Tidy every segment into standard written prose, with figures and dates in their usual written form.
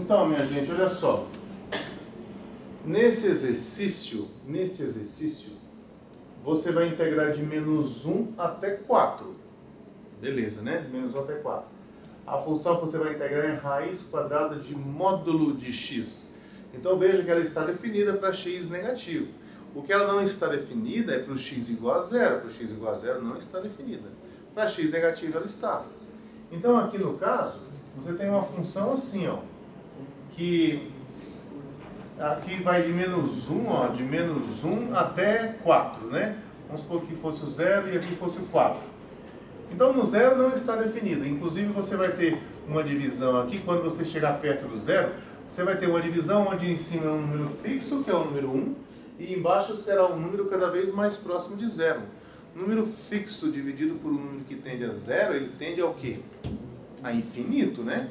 Então, minha gente, olha só. Nesse exercício, você vai integrar de menos 1 até 4. Beleza, né? De menos 1 até 4. A função que você vai integrar é raiz quadrada de módulo de x. Então veja que ela está definida para x negativo. O que ela não está definida é para o x igual a zero. Para o x igual a zero não está definida. Para x negativo ela está. Então aqui no caso, você tem uma função assim, ó, que aqui vai de menos 1, ó, de menos 1 até 4, né? Vamos supor que fosse o 0 e aqui fosse o 4. Então no 0 não está definido. Inclusive você vai ter uma divisão aqui, quando você chegar perto do 0, você vai ter uma divisão onde em cima é um número fixo, que é o número 1, e embaixo será um número cada vez mais próximo de 0. Número fixo dividido por um número que tende a 0, ele tende ao quê? A infinito, né?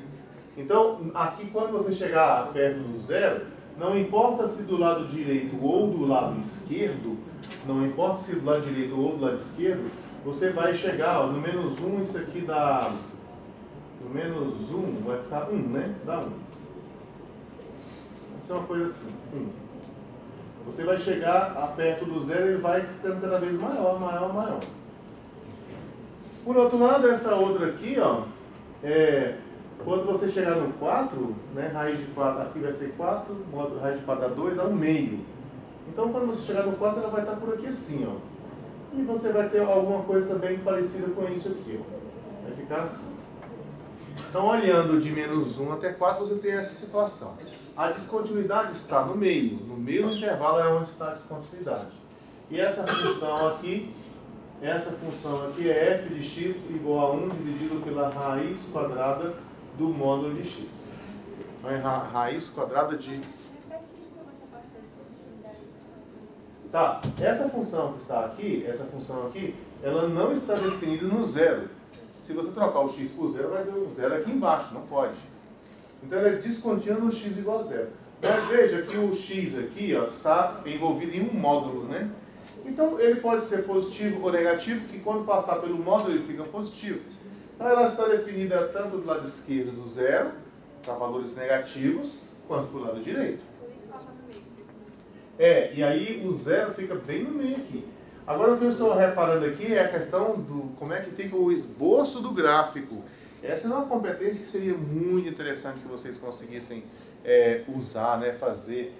Então, aqui quando você chegar perto do 0, não importa se do lado direito ou do lado esquerdo, não importa se do lado direito ou do lado esquerdo, você vai chegar, ó, no menos 1, isso aqui dá... No menos 1 vai ficar 1, né? Dá 1. Vai ser uma coisa assim, 1. Você vai chegar a perto do 0 e ele vai ficando cada vez maior, maior, maior. Por outro lado, essa outra aqui, ó, quando você chegar no 4, né, raiz de 4, aqui vai ser 4, raiz de 4 dá 2, dá 1 meio. Então, quando você chegar no 4, ela vai estar por aqui assim, ó. E você vai ter alguma coisa também parecida com isso aqui, ó. Vai ficar assim. Então, olhando de menos 1 até 4, você tem essa situação. A descontinuidade está no meio. No meio do intervalo é onde está a descontinuidade. E essa função aqui é f de x igual a 1 dividido pela raiz quadrada do módulo de x. Então, é raiz quadrada de... Tá, essa função que está aqui, ela não está definida no 0. Se você trocar o x por 0, vai ter um 0 aqui embaixo, não pode. Então ela é descontínua no x igual a 0. Mas veja que o x aqui, ó, está envolvido em um módulo, né? Então ele pode ser positivo ou negativo, que quando passar pelo módulo ele fica positivo. Então ela está definida tanto do lado esquerdo do 0, para valores negativos, quanto do lado direito. Por isso fala no meio. E aí o 0 fica bem no meio aqui. Agora o que eu estou reparando aqui é a questão do como é que fica o esboço do gráfico. Essa é uma competência que seria muito interessante que vocês conseguissem usar, né, fazer.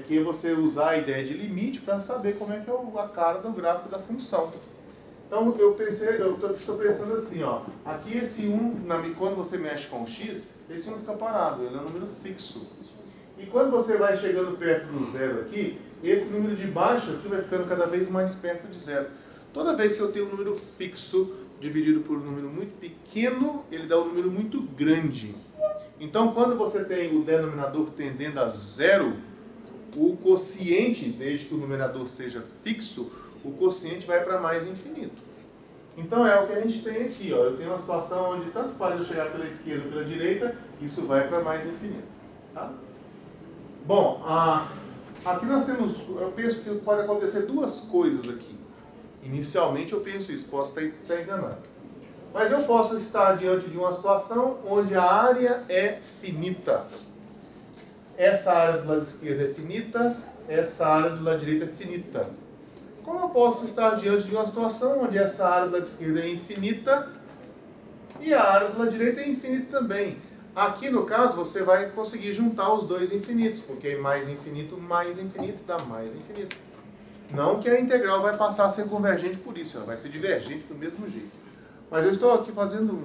Que é você usar a ideia de limite para saber como é que é a cara do gráfico da função. Então eu estou pensando assim, ó, aqui esse 1, quando você mexe com o x, esse 1 fica parado, ele é um número fixo. E quando você vai chegando perto do 0 aqui, esse número de baixo aqui vai ficando cada vez mais perto de 0. Toda vez que eu tenho um número fixo dividido por um número muito pequeno, ele dá um número muito grande. Então, quando você tem o denominador tendendo a 0, o quociente, desde que o numerador seja fixo, o quociente vai para mais infinito. Então, é o que a gente tem aqui, ó. Eu tenho uma situação onde tanto faz eu chegar pela esquerda ou pela direita, isso vai para mais infinito. Tá? Bom, aqui nós temos, eu penso que pode acontecer duas coisas aqui. Inicialmente eu penso isso, posso estar enganado. Mas eu posso estar diante de uma situação onde a área é finita. Essa área do lado esquerdo é finita, essa área do lado direito é finita. Como eu posso estar diante de uma situação onde essa área do lado esquerdo é infinita e a área do lado direito é infinita também? Aqui, no caso, você vai conseguir juntar os dois infinitos, porque mais infinito dá mais infinito. Não que a integral vai passar a ser convergente por isso, ela vai ser divergente do mesmo jeito. Mas eu estou aqui fazendo,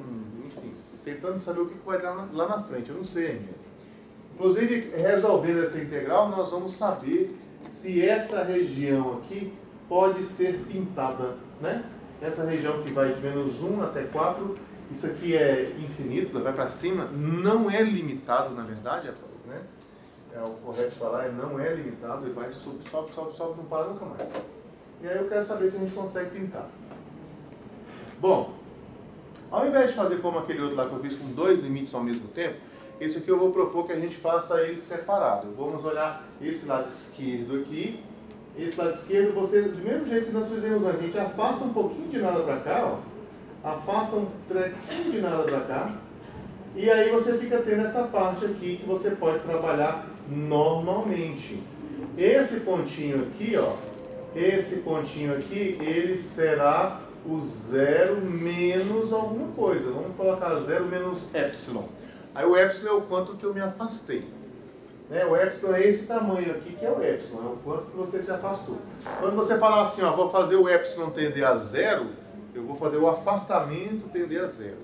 tentando saber o que vai dar lá na frente, eu não sei ainda. Inclusive, resolvendo essa integral, nós vamos saber se essa região aqui pode ser pintada, né? Essa região que vai de menos 1 até 4, isso aqui é infinito, vai para cima, não é limitado, na verdade, né? O correto falar não é limitado, ele vai sobe, não para nunca mais. E aí eu quero saber se a gente consegue pintar. Bom, ao invés de fazer como aquele outro lá que eu fiz com dois limites ao mesmo tempo, esse aqui eu vou propor que a gente faça ele separado. Vamos olhar esse lado esquerdo aqui. Esse lado esquerdo, você, do mesmo jeito que nós fizemos antes, a gente afasta um pouquinho de nada para cá, ó. Afasta um trequinho de nada para cá. E aí você fica tendo essa parte aqui que você pode trabalhar normalmente. Esse pontinho aqui, ó, esse pontinho aqui, ele será o zero menos alguma coisa. Vamos colocar zero menos epsilon. Aí o epsilon é o quanto que eu me afastei. Né? O epsilon é esse tamanho aqui que é o epsilon, é o quanto que você se afastou. Quando você falar assim, ó, vou fazer o epsilon tender a zero, eu vou fazer o afastamento tender a zero.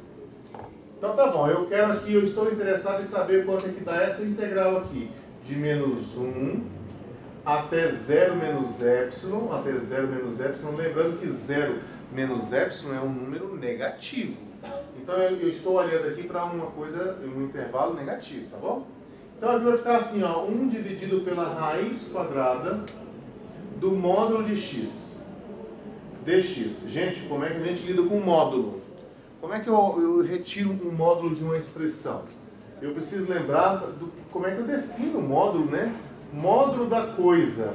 Então tá bom, eu quero aqui, eu estou interessado em saber quanto é que dá essa integral aqui. De menos 1 até 0 menos epsilon, lembrando que 0 menos epsilon é um número negativo. Então eu estou olhando aqui para uma coisa, um intervalo negativo, tá bom? Então aqui vai ficar assim, ó, 1 dividido pela raiz quadrada do módulo de x, dx. Gente, como é que a gente lida com módulo? Como é que eu retiro um módulo de uma expressão? Eu preciso lembrar do como é que eu defino o módulo, né? Módulo da coisa.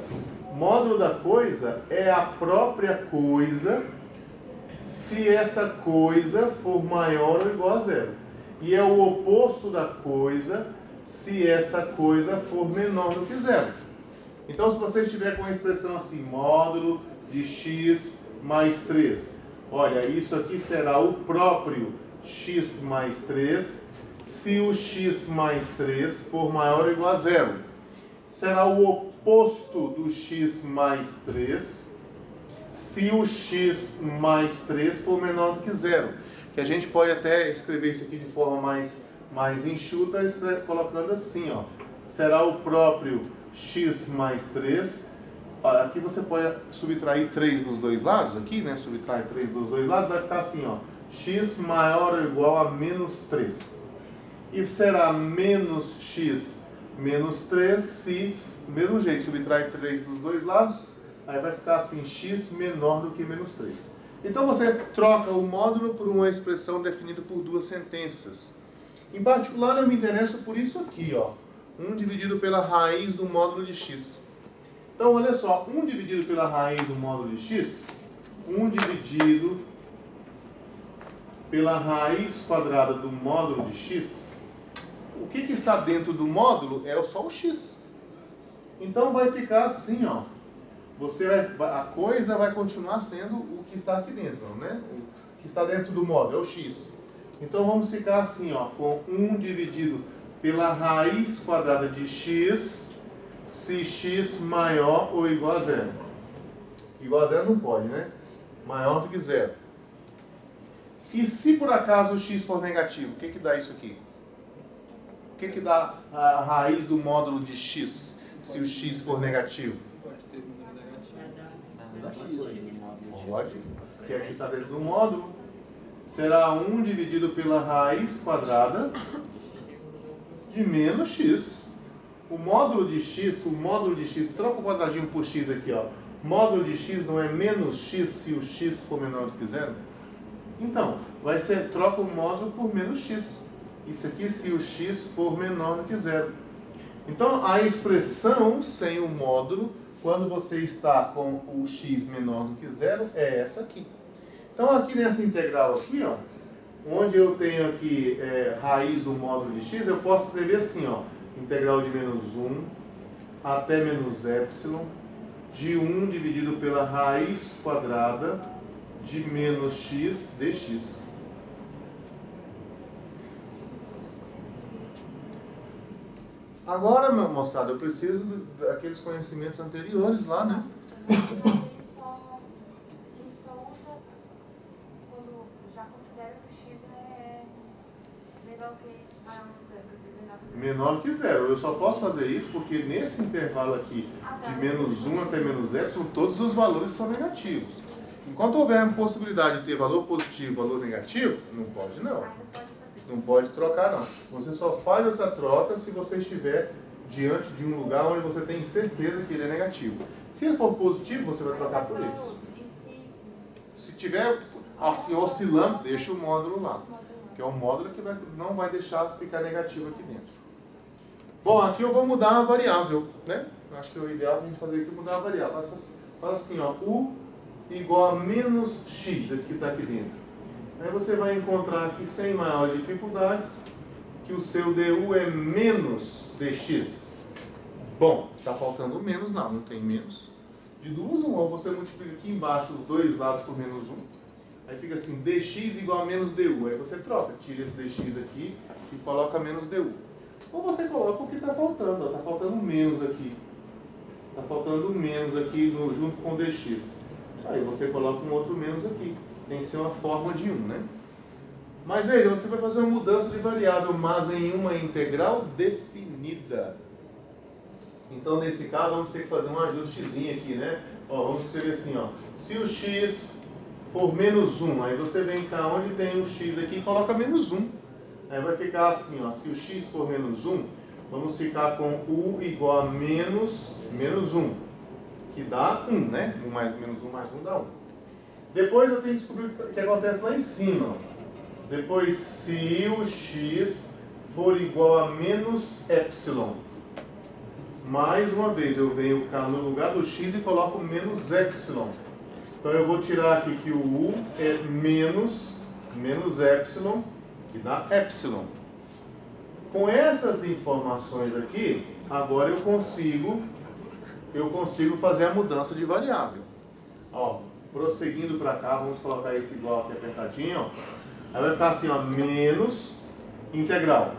Módulo da coisa é a própria coisa se essa coisa for maior ou igual a zero. E é o oposto da coisa se essa coisa for menor do que zero. Então, se você estiver com uma expressão assim, módulo de x mais 3, olha, isso aqui será o próprio x mais 3 se o x mais 3 for maior ou igual a zero. Será o oposto do x mais 3 se o x mais 3 for menor do que zero. Que a gente pode até escrever isso aqui de forma mais enxuta, colocando assim, ó. Será o próprio x mais 3. Aqui você pode subtrair 3 dos dois lados, aqui, né? Subtrai 3 dos dois lados, vai ficar assim, ó. X maior ou igual a menos 3. E será menos x menos 3 se, do mesmo jeito, subtrai 3 dos dois lados, aí vai ficar assim, x menor do que menos 3. Então você troca o módulo por uma expressão definida por duas sentenças. Em particular, eu me interesso por isso aqui, ó. 1 dividido pela raiz do módulo de x. Então, olha só, 1 dividido pela raiz do módulo de x, 1 dividido pela raiz quadrada do módulo de x, o que está dentro do módulo é só o x. Então vai ficar assim, ó. A coisa vai continuar sendo o que está aqui dentro, né? O que está dentro do módulo é o x. Então vamos ficar assim, ó, com 1 dividido pela raiz quadrada de x, se x maior ou igual a zero. Igual a zero não pode, né? Maior do que zero. E se por acaso o x for negativo, o que dá isso aqui? O que dá a raiz do módulo de x, se o x for negativo? Pode ter número negativo. Pode, que aqui está dentro do módulo. Será 1 dividido pela raiz quadrada de menos x. O módulo de x, troca o quadradinho por x aqui, ó. Módulo de x não é menos x se o x for menor do que zero? Então, vai ser, troca o módulo por menos x. Isso aqui se o x for menor do que zero. Então, a expressão sem o módulo, quando você está com o x menor do que zero, é essa aqui. Então, aqui nessa integral aqui, ó, onde eu tenho aqui raiz do módulo de x, eu posso escrever assim, ó, integral de menos 1 até menos epsilon de 1 dividido pela raiz quadrada de menos x dx. Agora, meu moçada, eu preciso daqueles conhecimentos anteriores lá, né? A gente só usa quando já considera que o x é menor que zero. Menor que zero. Eu só posso fazer isso porque nesse intervalo aqui, de menos 1 até menos epsilon, todos os valores são negativos. Enquanto houver a possibilidade de ter valor positivo e valor negativo, não pode não. Não pode trocar não. Você só faz essa troca se você estiver diante de um lugar onde você tem certeza que ele é negativo. Se ele for positivo, você vai trocar por esse. Se tiver assim oscilando, deixa o módulo lá. Que é um módulo que não vai deixar ficar negativo aqui dentro. Bom, aqui eu vou mudar a variável, né? Eu acho que o ideal é a gente fazer aqui mudar a variável. Fala assim, ó, u igual a menos x, esse que está aqui dentro. Aí você vai encontrar aqui sem maiores dificuldades que o seu du é menos dx. Bom, está faltando menos, não tem menos. Deduz 1, ou você multiplica aqui embaixo os dois lados por menos 1. Aí fica assim, dx igual a menos du. Aí você troca, tira esse dx aqui e coloca menos du. Ou você coloca o que está faltando, está faltando menos aqui. Está faltando menos aqui junto com o dx. Aí você coloca um outro menos aqui. Tem que ser uma forma de 1, né? Mas veja, você vai fazer uma mudança de variável, mas em uma integral definida. Então, nesse caso, vamos ter que fazer um ajustezinho aqui, né? Ó, vamos escrever assim, ó. Se o x for menos 1, aí você vem cá onde tem o x aqui e coloca menos 1. Aí vai ficar assim, ó. Se o x for menos 1, vamos ficar com u igual a menos 1, que dá 1, né? Menos 1 mais 1 dá 1. Depois eu tenho que descobrir o que acontece lá em cima, ó. Depois, se o x for igual a menos epsilon, mais uma vez eu venho cá no lugar do x e coloco menos epsilon. Então eu vou tirar aqui que o u é menos epsilon, que dá epsilon. Com essas informações aqui, agora eu consigo fazer a mudança de variável. Ó, prosseguindo para cá, vamos colocar esse igual aqui apertadinho, ó. Aí vai ficar assim, ó, menos integral.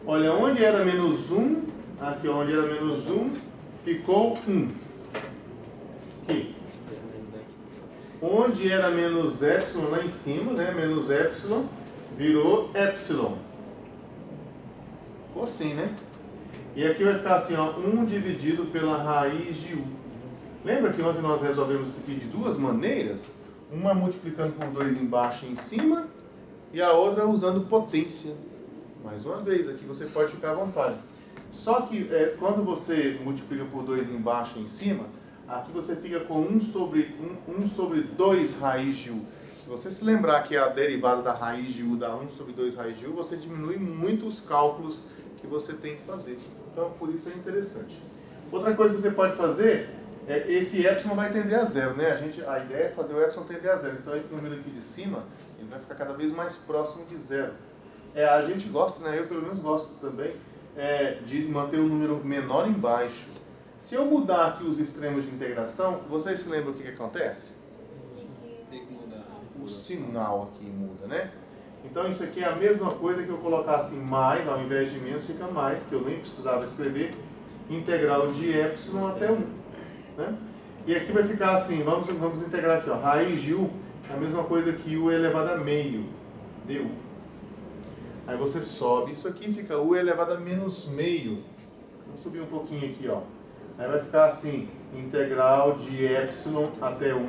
Olha, onde era menos 1, aqui onde era menos 1, ficou 1. Aqui. Onde era menos epsilon, lá em cima, né, menos epsilon, virou epsilon. Ficou assim, né? E aqui vai ficar assim, ó, 1 dividido pela raiz de u. Lembra que ontem nós resolvemos isso aqui de duas maneiras? Uma multiplicando por 2 embaixo e em cima, e a outra usando potência. Mais uma vez, aqui você pode ficar à vontade. Só que quando você multiplica por 2 embaixo e em cima, aqui você fica com 1 sobre 2 raiz de u. Se você se lembrar que a derivada da raiz de u dá 1 sobre 2 raiz de u, você diminui muito os cálculos que você tem que fazer. Então, por isso é interessante. Outra coisa que você pode fazer esse epsilon vai tender a zero, né? A ideia é fazer o epsilon tender a zero. Então, esse número aqui de cima, ele vai ficar cada vez mais próximo de zero. A gente gosta, né? Eu pelo menos gosto também, de manter o número menor embaixo. Se eu mudar aqui os extremos de integração, vocês se lembram o que acontece? Tem que mudar. O sinal aqui muda, né? Então, isso aqui é a mesma coisa que eu colocasse mais, ao invés de menos, fica mais, que eu nem precisava escrever, integral de epsilon até 1. Né? E aqui vai ficar assim, vamos integrar aqui, ó, raiz de u é a mesma coisa que u elevado a meio, du. Aí você sobe isso aqui, fica u elevado a menos meio. Vamos subir um pouquinho aqui, ó. Aí vai ficar assim, integral de epsilon até 1,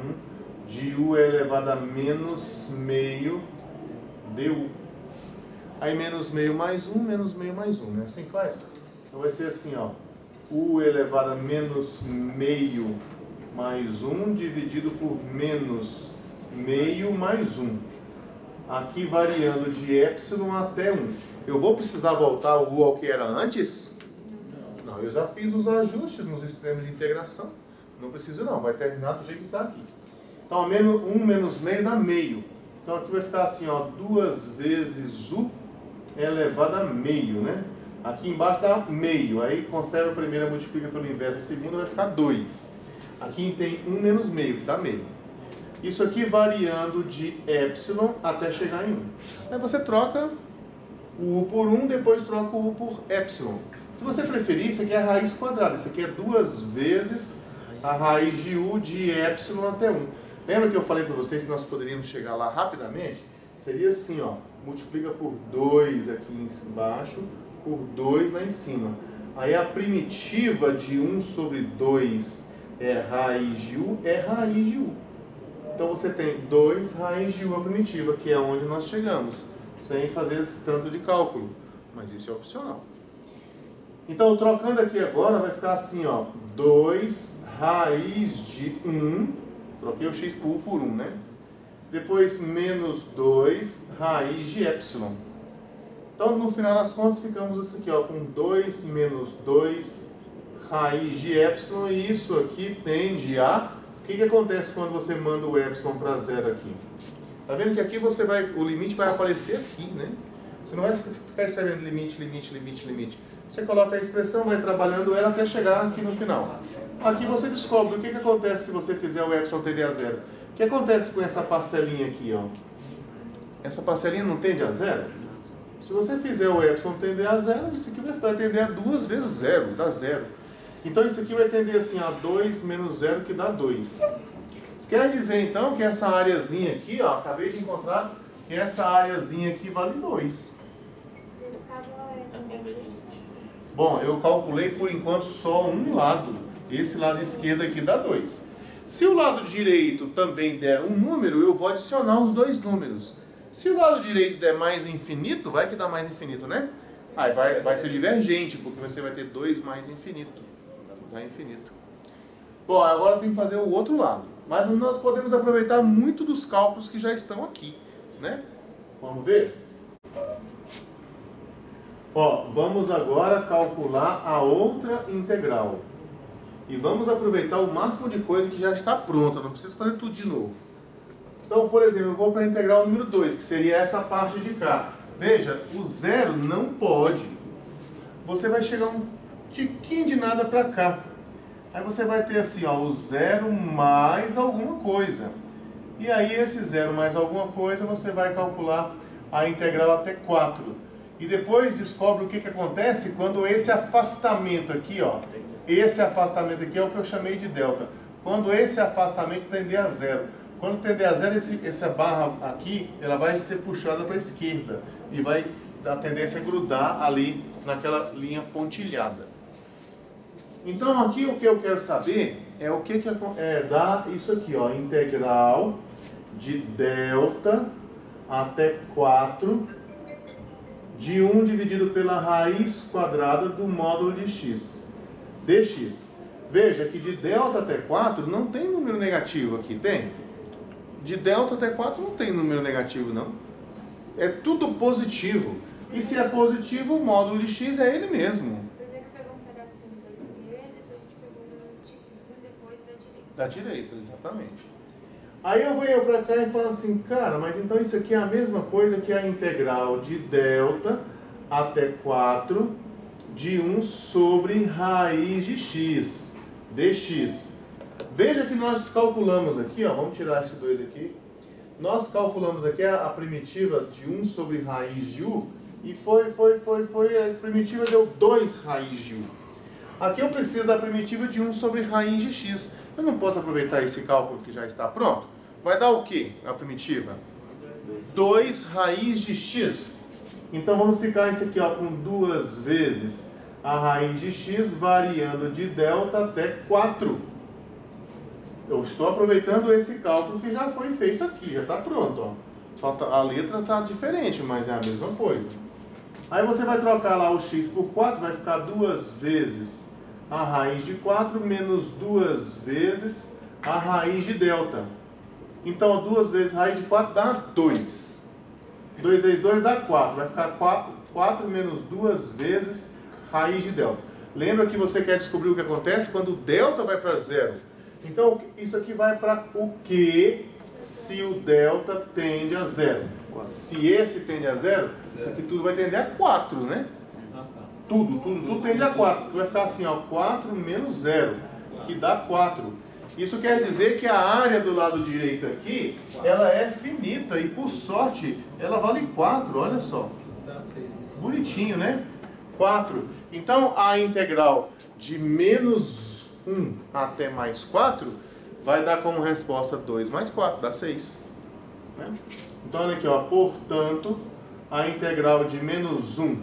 de u elevado a menos meio, du. Aí menos meio mais 1, menos meio mais 1, né? Assim faz? Então vai ser assim, ó. U elevado a menos meio mais 1 dividido por menos meio mais 1. Aqui variando de epsilon até 1. Eu vou precisar voltar o u ao que era antes? Não, eu já fiz os ajustes nos extremos de integração. Não preciso não, vai terminar do jeito que está aqui. Então, 1 menos meio dá meio. Então aqui vai ficar assim, ó, 2 vezes u elevado a meio, né? Aqui embaixo dá meio, aí conserva a primeira, multiplica pelo inverso, a segunda vai ficar 2. Aqui tem 1 menos meio, que dá meio. Isso aqui variando de epsilon até chegar em 1. Aí você troca o u por 1, depois troca o u por epsilon. Se você preferir, isso aqui é a raiz quadrada. Isso aqui é 2 vezes a raiz de u de epsilon até 1. Lembra que eu falei para vocês que nós poderíamos chegar lá rapidamente? Seria assim, ó, multiplica por 2 aqui embaixo, por 2 lá em cima. Aí a primitiva de 1 sobre 2 é raiz de u, é raiz de u. Então você tem 2 raiz de u a primitiva, que é onde nós chegamos, sem fazer esse tanto de cálculo. Mas isso é opcional. Então, trocando aqui agora, vai ficar assim, ó, 2 raiz de 1, troquei o x por u por 1, né? Depois, menos 2 raiz de epsilon. Então, no final das contas, ficamos assim aqui, ó, com 2 menos 2 raiz de epsilon, e isso aqui tende a... O que acontece quando você manda o epsilon para zero aqui? Tá vendo que aqui o limite vai aparecer aqui, né? Você não vai ficar escrevendo limite, limite, limite, limite. Você coloca a expressão, vai trabalhando ela até chegar aqui no final. Aqui você descobre o que acontece se você fizer o epsilon tender a zero. O que acontece com essa parcelinha aqui, ó? Essa parcelinha não tende a zero? Se você fizer o epsilon tender a zero, isso aqui vai tender a 2 vezes zero, dá zero. Então isso aqui vai tender assim a 2 menos 0, que dá 2. Isso quer dizer então que essa areazinha aqui, ó, acabei de encontrar que essa areazinha aqui vale 2. Nesse caso, ela é convergente? Bom, eu calculei por enquanto só um lado. Esse lado esquerdo aqui dá 2. Se o lado direito também der um número, eu vou adicionar os dois números. Se o lado direito der mais infinito, vai que dá mais infinito, né? Aí vai ser divergente, porque você vai ter 2 mais infinito. Dá infinito. Bom, agora tem que fazer o outro lado. Mas nós podemos aproveitar muito dos cálculos que já estão aqui, né? Vamos ver? Ó, vamos agora calcular a outra integral. E vamos aproveitar o máximo de coisa que já está pronta, não preciso fazer tudo de novo. Então, por exemplo, eu vou para a integral número 2, que seria essa parte de cá. Veja, o zero não pode. Você vai chegar um tiquinho de nada para cá. Aí você vai ter assim, ó, o zero mais alguma coisa. E aí esse zero mais alguma coisa, você vai calcular a integral até 4. E depois descobre o que acontece quando esse afastamento aqui, ó, esse afastamento aqui é o que eu chamei de delta. Quando esse afastamento tender a zero. Quando tender a zero, essa barra aqui, ela vai ser puxada para a esquerda. E vai dar tendência a grudar ali naquela linha pontilhada. Então aqui o que eu quero saber é o que dá isso aqui, ó, integral de delta até 4 de 1 dividido pela raiz quadrada do módulo de x, dx. Veja que de delta até 4 não tem número negativo aqui, tem? De delta até 4 não tem número negativo, não. É tudo positivo. E se é positivo, o módulo de x é ele mesmo. Primeiro pegou um pedacinho da esquerda, depois a gente pegou um tiquezinho, depois da direita. Da direita, exatamente. Aí eu venho para cá e falo assim, cara, mas então isso aqui é a mesma coisa que a integral de delta até 4 de 1 sobre raiz de x, dx. Veja que nós calculamos aqui, ó, vamos tirar esse 2 aqui. Nós calculamos aqui a primitiva de 1 sobre raiz de u e a primitiva deu 2 raiz de u. Aqui eu preciso da primitiva de 1 sobre raiz de x. Eu não posso aproveitar esse cálculo que já está pronto? Vai dar o que a primitiva? 2 raiz de x. Então vamos ficar isso aqui, ó, com 2 vezes a raiz de x variando de delta até 4. Eu estou aproveitando esse cálculo que já foi feito aqui, já está pronto, ó. Só a letra está diferente, mas é a mesma coisa. Aí você vai trocar lá o x por 4, vai ficar 2 vezes a raiz de 4 menos 2 vezes a raiz de delta. Então, 2 vezes raiz de 4 dá 2. 2 vezes 2 dá 4. Vai ficar 4 menos 2 vezes raiz de delta. Lembra que você quer descobrir o que acontece quando o delta vai para zero. Então, isso aqui vai para o que se o delta tende a zero. Se esse tende a zero, isso aqui tudo vai tender a 4, né? Tudo tende a 4. Vai ficar assim, ó, 4 menos 0, que dá 4. Isso quer dizer que a área do lado direito aqui, ela é finita e, por sorte, ela vale 4, olha só. Bonitinho, né? 4. Então, a integral de menos 1 até mais 4 vai dar como resposta 2 mais 4, dá 6. Né? Então, olha aqui, ó. Portanto, a integral de menos 1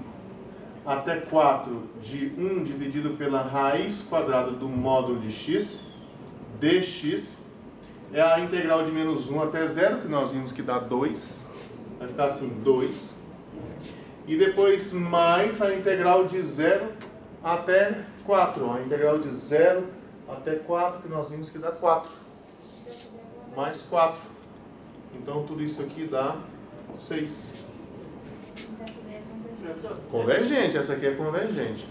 até 4 de 1 dividido pela raiz quadrada do módulo de x, dx, é a integral de menos 1 até 0, que nós vimos que dá 2. Vai ficar assim, 2. E depois mais a integral de 0 até 4. Ó, a integral de 0 até 4, que nós vimos que dá 4. Mais 4. Então tudo isso aqui dá 6. Convergente, essa aqui é convergente.